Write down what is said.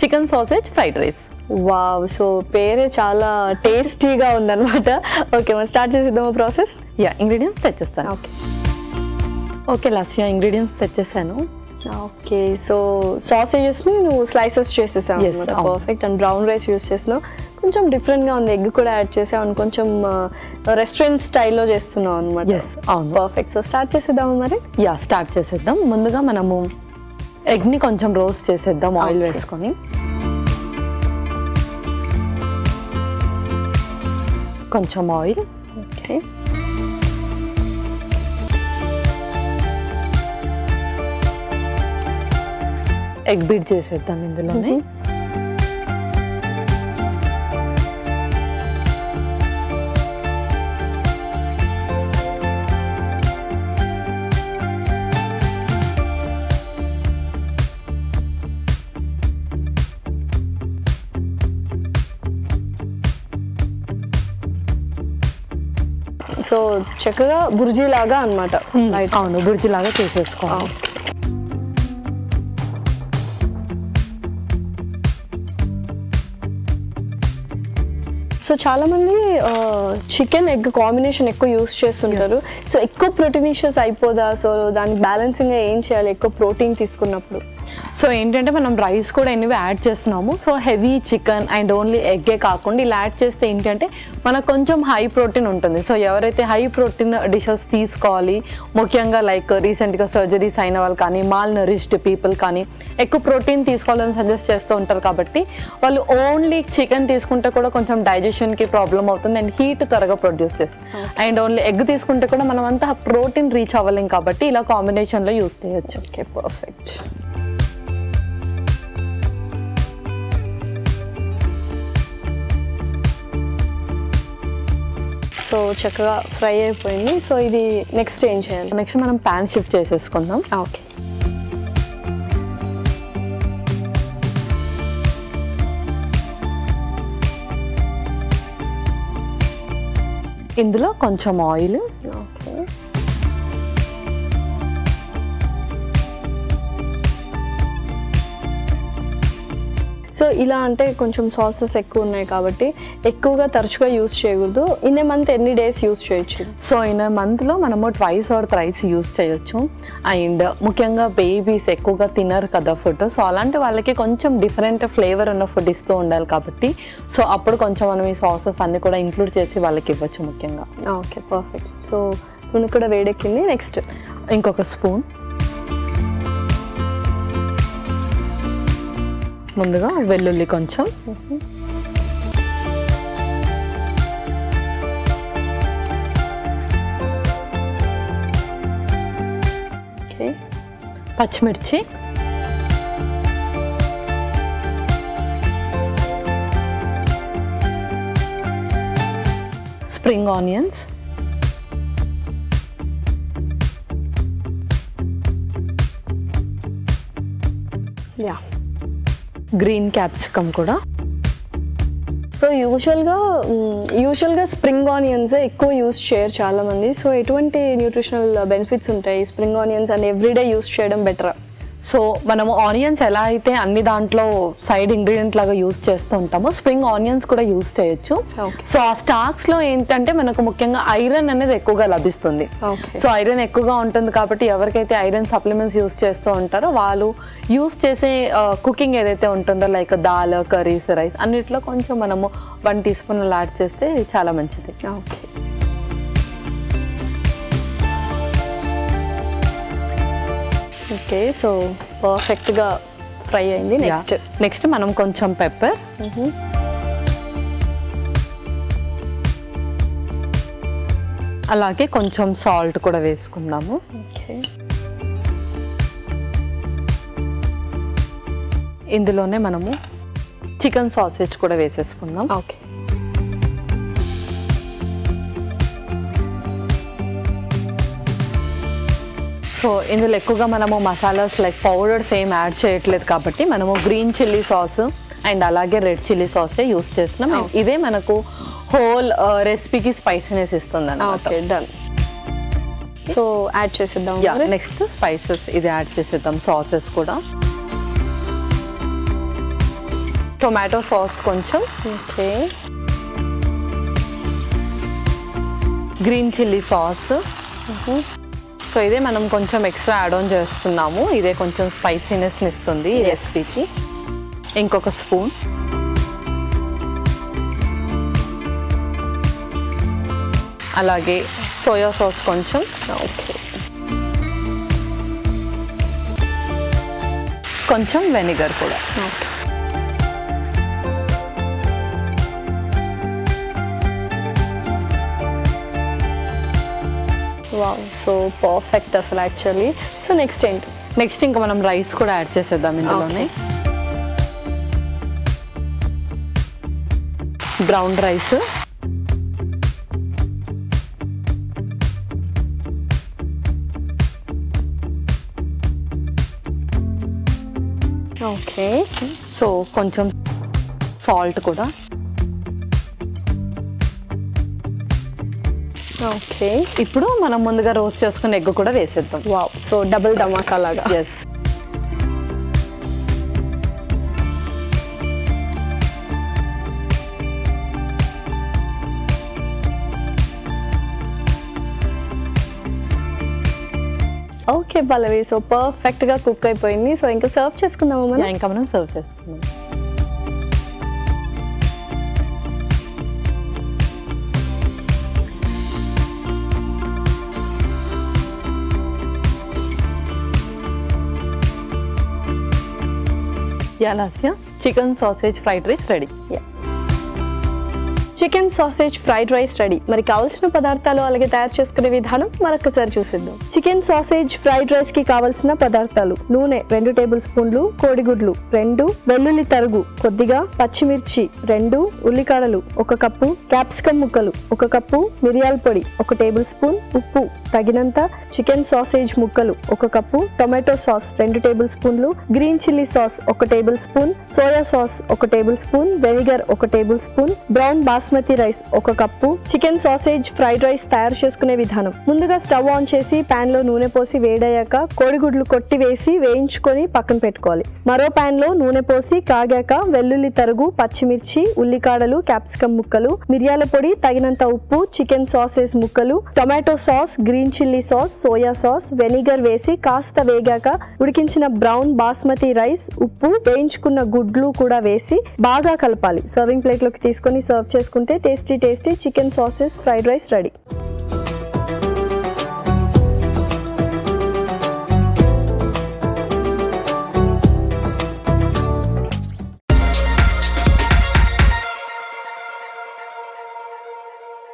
Chicken sausage fried rice. Wow, so పేరే చాలా టేస్టీగా ఉందన్నమాట. ఓకే, మనం స్టార్ట్ చేసేద్దామా ప్రాసెస్? ఇంగ్రీడియంట్స్ తెచ్చేస్తాను. ఓకే లస్య, ఇంగ్రీడియంట్స్ తెచ్చేసాను. ఓకే, సో సాసేజెస్ని నువ్వు స్లైసెస్ చేసేసావు అనమాట. Perfect. And brown rice use చేసినావు, కొంచెం డిఫరెంట్గా ఉంది. ఎగ్ కూడా యాడ్ చేసావు అండ్ కొంచెం రెస్టారెంట్ స్టైల్లో చేస్తున్నావు అనమాట. అవును, పర్ఫెక్ట్. సో స్టార్ట్ చేసేద్దాము మరి. స్టార్ట్ చేసేద్దాం. ముందుగా మనము ఎగ్ని కొంచెం రోస్ట్ చేసేద్దాం ఆయిల్ వేసుకొని. కొంచెం ఆయిల్. ఓకే, ఎగ్ బీట్ చేసేద్దాం ఇందులోనే. సో చక్కగా బుర్జీ లాగా అనమాట. అవును, బుర్జీ లాగా చేసేసుకోవాలి. సో చాలా మంది చికెన్ ఎగ్ కాంబినేషన్ ఎక్కువ యూస్ చేస్తుంటారు. సో ఎక్కువ ప్రోటీనిషియస్ అయిపోదా? సో దానికి బ్యాలెన్సింగ్గా ఏం చేయాలి ఎక్కువ ప్రోటీన్ తీసుకున్నప్పుడు? సో ఏంటంటే మనం రైస్ కూడా ఎనివే యాడ్ చేస్తున్నాము. So heavy chicken and only ఎగ్గే కాకుండా ఇలా యాడ్ చేస్తే ఏంటంటే మనకు కొంచెం హై ప్రోటీన్ ఉంటుంది. సో ఎవరైతే హై ప్రోటీన్ డిషెస్ తీసుకోవాలి, ముఖ్యంగా లైక్ రీసెంట్గా సర్జరీస్ అయిన వాళ్ళు కానీ, మాల్ నరిష్డ్ పీపుల్ కానీ ఎక్కువ ప్రోటీన్ తీసుకోవాలని సజెస్ట్ చేస్తూ ఉంటారు. కాబట్టి వాళ్ళు ఓన్లీ చికెన్ తీసుకుంటే కూడా కొంచెం డైజెషన్కి ప్రాబ్లం అవుతుంది అండ్ హీట్ త్వరగా ప్రొడ్యూస్ చేస్తుంది. అండ్ ఓన్లీ ఎగ్ తీసుకుంటే కూడా మనం అంతా ప్రోటీన్ రీచ్ అవ్వలేం కాబట్టి ఇలా కాంబినేషన్లో యూస్ చేయొచ్చు. Okay, perfect. సో చక్కగా ఫ్రై అయిపోయింది. సో ఇది నెక్స్ట్ ఏం చేయాలి? నెక్స్ట్ మనం ప్యాన్ షిఫ్ట్ చేసేసుకుందాం. ఓకే, ఇందులో కొంచెం ఆయిల్. ఓకే, సో ఇలా అంటే కొంచెం సాసెస్ ఎక్కువ ఉన్నాయి కాబట్టి ఎక్కువగా తరచుగా యూస్ చేయకూడదు. ఇన్ ఏ మంత్ ఎన్ని డేస్ యూస్ చేయొచ్చు? సో ఇన్ ఏ మంత్లో మనము ట్వైస్ ఆర్ థ్రైస్ యూస్ చేయొచ్చు. అండ్ ముఖ్యంగా బేబీస్ ఎక్కువగా తినరు కదా ఫుడ్. సో అలాంటి వాళ్ళకి కొంచెం డిఫరెంట్ ఫ్లేవర్ ఉన్న ఫుడ్ ఇస్తూ ఉండాలి కాబట్టి సో అప్పుడు కొంచెం మనం ఈ సాసెస్ అన్ని కూడా ఇంక్లూడ్ చేసి వాళ్ళకి ఇవ్వచ్చు ముఖ్యంగా. Okay, perfect. సో నూనె కూడా వేడెక్కింది. నెక్స్ట్ ఇంకొక స్పూన్. ముందుగా వెల్లుల్లి కొంచెం, పచ్చిమిర్చి, స్ప్రింగ్ ఆనియన్స్, గ్రీన్ క్యాప్సికమ్ కూడా. సో యూజువల్గా స్ప్రింగ్ ఆనియన్స్ ఎక్కువ యూస్ చేయరు చాలా మంది. సో ఎటువంటి న్యూట్రిషనల్ బెనిఫిట్స్ ఉంటాయి spring onions and everyday use చేయడం బెటరా? సో మనము ఆనియన్స్ ఎలా అయితే అన్ని దాంట్లో సైడ్ ఇంగ్రీడియంట్ లాగా యూస్ చేస్తూ ఉంటామో స్ప్రింగ్ ఆనియన్స్ కూడా యూస్ చేయొచ్చు. సో ఆ స్టాక్స్ లో ఏంటంటే మనకు ముఖ్యంగా ఐరన్ అనేది ఎక్కువగా లభిస్తుంది. సో ఐరన్ ఎక్కువగా ఉంటుంది కాబట్టి ఎవరికైతే ఐరన్ సప్లిమెంట్స్ యూస్ చేస్తూ ఉంటారో వాళ్ళు యూస్ చేసే కుకింగ్ ఏదైతే ఉంటుందో లైక్ దాల్, కర్రీస్, రైస్ అన్నిట్లో కొంచెం మనము 1 టీ స్పూన్ యాడ్ చేస్తే చాలా మంచిది. Okay, okay. సో పర్ఫెక్ట్గా ఫ్రై అయింది. నెక్స్ట్ మనం కొంచెం పెప్పర్, అలాగే కొంచెం సాల్ట్ కూడా వేసుకుందాము. ఓకే, ఇందులోనే మనము చికెన్ సాసేజ్ కూడా వేసేసుకుందాం. ఓకే, సో ఇందులో ఎక్కువగా మనము మసాలాస్ లైక్ పౌడర్స్ ఏం యాడ్ చేయట్లేదు కాబట్టి మనము గ్రీన్ చిల్లీ సాస్ అండ్ అలాగే రెడ్ చిల్లీ సాసే యూస్ చేస్తున్నాం. ఇదే మనకు హోల్ రెసిపీకి స్పైసీనెస్ ఇస్తుంది అన్నమాట. డన్. సో యాడ్ చేసేద్దాం. నెక్స్ట్ స్పైసెస్ ఇది యాడ్ చేసేద్దాం, సాసెస్ కూడా. టొమాటో సాస్ కొంచెం, okay, green chilli sauce. So ఇదే మనం కొంచెం ఎక్స్ట్రా యాడ్ ఆన్ చేస్తున్నాము, ఇదే కొంచెం స్పైసీనెస్ ఇస్తుంది ఈ రెసిపీకి. ఇంకొక స్పూన్, అలాగే సోయా సాస్ కొంచెం, ఓకే, కొంచెం వెనిగర్ కూడా. ఓకే. వావ్, సో పర్ఫెక్ట్ అసలు యాక్చువల్లీ. సో నెక్స్ట్ ఏంటి? నెక్స్ట్ ఇంకా మనం రైస్ కూడా యాడ్ చేసేద్దాం ఇందులోనే. బ్రౌన్ రైస్, ఓకే, సో కొంచెం సాల్ట్ కూడా. ఓకే. ఇప్పుడు మనం ముందుగా రోస్ట్ చేసుకున్న ఎగ్ కూడా వేసేద్దాం. వావ్, సో డబుల్ ధమాకా లాగా. ఎస్. ఓకే పల్లవి, సో పర్ఫెక్ట్ గా కుక్ అయిపోయింది. సో ఇంకా సర్వ్ చేసుకుందాము మనం. ఇంకా మనం సర్వ్ చేసుకుందాం. Lasya chicken sausage fried rice ready. Chicken sausage fried rice ready. మరి కావాల్సిన పదార్థాలు అలాగే తయారు చేసుకునే విధానం మరొకసారి చూసేద్దాం. చికెన్ సాసేజ్ ఫ్రైడ్ రైస్ కి కావాల్సిన పదార్థాలు: నూనె 2 టేబుల్ స్పూన్లు, కోడిగుడ్లు 2, వెల్లుల్లి తరుగు కొద్దిగా, పచ్చిమిర్చి 2, ఉల్లికాడలు 1 కప్పు, క్యాప్సికమ్ ముక్కలు 1 కప్పు, మిరియాల పొడి 1 టేబుల్ స్పూన్, ఉప్పు తగినంత, చికెన్ సాసేజ్ ముక్కలు 1 కప్పు, టొమాటో సాస్ 2 టేబుల్ స్పూన్లు, green chilli sauce 1 table spoon, soya sauce 1 table spoon, vinegar 1 table spoon, brown basmati rice 1 cup. Chicken sausage fried rice తయారు చేసుకునే విధానం: ముందుగా స్టవ్ ఆన్ చేసి పాన్ లో నూనె పోసి వేడయ్యాక కోడిగుడ్లు కొట్టి వేసి వేయించుకొని పక్కన పెట్టుకోవాలి. మరో పాన్ లో నూనె పోసి కాగాక వెల్లుల్లి తరుగు, పచ్చిమిర్చి, ఉల్లికాడలు, క్యాప్సికమ్ ముక్కలు, మిరియాల పొడి తగినంత ఉప్పు, చికెన్ సాసేజ్ ముక్కలు, tomato sauce, green chilli sauce, soya sauce, vinegar వేసి కాస్త వేగాక ఉడికించిన బ్రౌన్ బాస్మతి రైస్, ఉప్పు, వేయించుకున్న గుడ్లు కూడా వేసి బాగా కలపాలి. సర్వింగ్ ప్లేట్ లోకి తీసుకొని సర్వ్ చేసుకుంటే tasty tasty chicken sausage fried rice ready.